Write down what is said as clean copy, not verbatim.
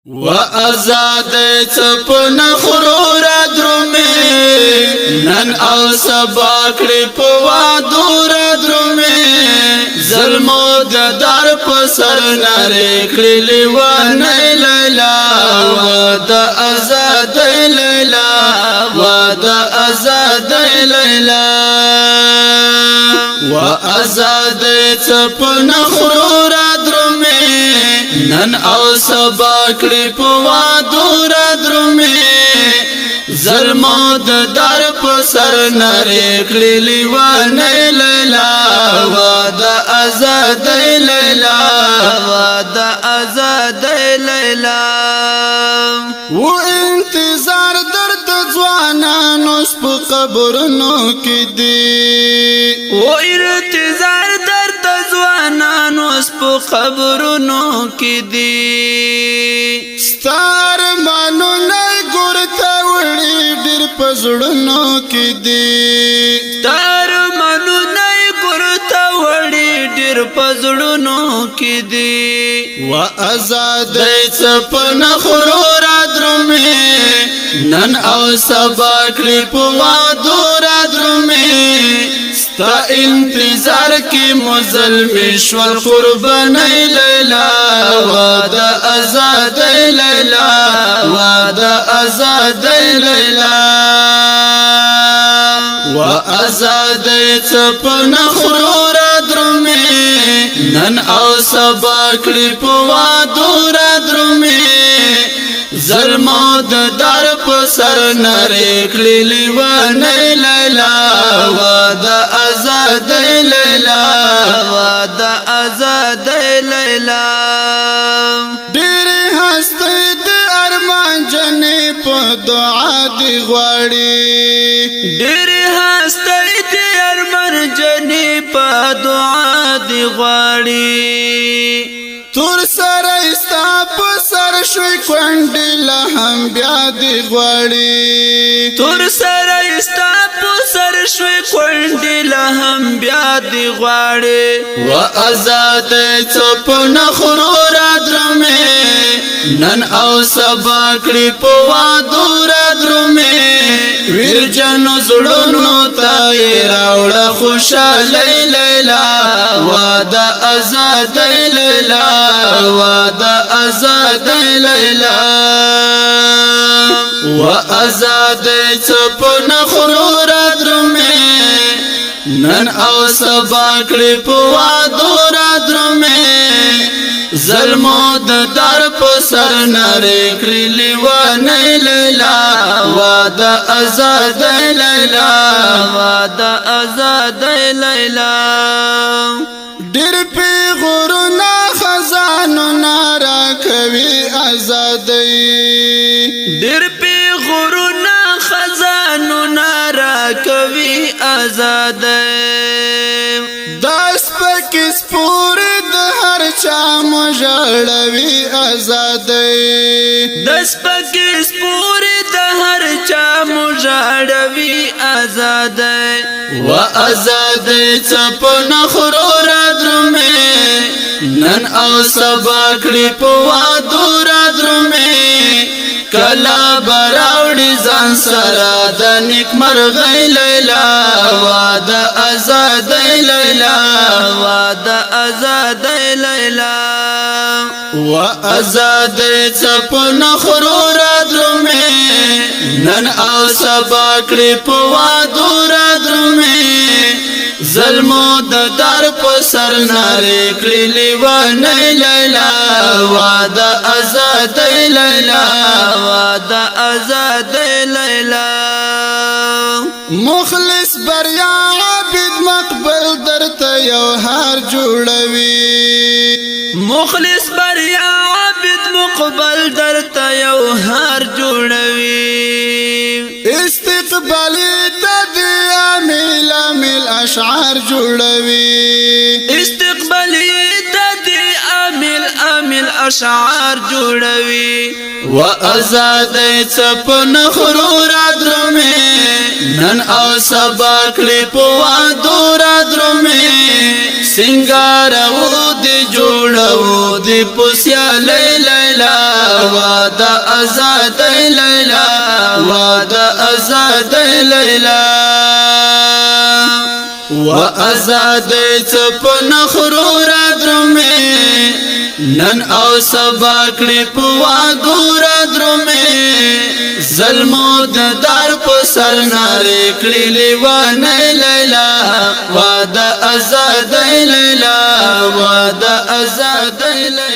و ازاد چپن خرور درمه نن او سبا کړي په وادور درمه ظلمو د در په سر نری کړي لیوانه لیلا و د ازاد لیلا و د ازاد لیلا و ازاد چپن خرور درمه نن او سبا کړي په وادور درمه ظلمو د در په سر نری کړي لیوانه لیلا و د آزاد لیلا و د آزاد لیلا و انتظار درد ځوانانو په قبرونو کې دی و انتظار درد ځوانانو په قبرونو کې دی ستار مانو نه ګورته وړي ډېر پزړونو کې دی ستار مانو نه ګورته وړي ډېر پزړونو کې دی و آزاد چپن خرور درمه نن او سبا کړي په وادور درمه ستا انتظار کی مظلم شول قربان لیلا و د آزاد لیلا و د آزاد لیلا و آزاد چپن خرور درمه نن او سبا کړي په وادور درمه ظلمو د در په سر نری کړي لیوانه لیلا و د آزاد لیلا و د آزاد لیلا ډېر هستی د ارمان جنې په دعا دی غواړي ډېر هستی د ارمان جنې په دعا دی غواړي تور سره استا په سر شوي کونډې لا هم بیا دی غواړي تور سره استا په سر شوي کونډې لا هم بیا دی غواړي و آزاد چپن خرور درمه نن او سبا کړي په وادور درمه ویرجنو زړونو ته راوړه خوشاله لیلا و د آزاد لیلا و د آزاد لیلا و آزاد چپن خرور درمه نن او سبا کړي په وادور درمه ظلمو د در په سر نری کړي لیوانه لیلا و د آزاد لیلا و د آزاد لیلا ډېر پیغورونه خزانو نارا کوي آزادۍ ډېر پیغورونه خزانو نارا کوي آزادۍ داس پکې سپور د هر چا مژړوي آزادۍ داس پکې سپور د هر چا مژړوي آزادۍ و آزادۍ چپن خرور درمه نن او سبا کړي په وادور درمه کلا براوړي ځان سره د نیک مرغۍ لیلا و د آزاد لیلا و د آزاد لیلا و آزاد چپن خرور درمه نن او سبا کړي په وادور درمه ظلمو د در په سر نری کړي لیوانه لیلا و د آزاد لیلا و د آزاد لیلا مخلص بریا عابد مقبل درته یو هار جوړوي مخلص بریا عابد مقبل درته یو هار جوړوي استقبالی تدی عامل عامل اشعار جوړوي استقبالی تدی عامل عامل اشعار جوړوي و آزادۍ څپن خرور درومې نن او سبا کړي په وادو را درومې سنگار و دی جوړو دی پوسیا لیلا وادا آزادۍ لیلا وادا آزادۍ لیلا و آزادۍ څپن خرور درومې نن او سبا کړي په وادو را درومې ظلمو د دار په سر ناره کړي لیوانه لیلا واده آزادۍ لیلا واده آزادۍ لیلا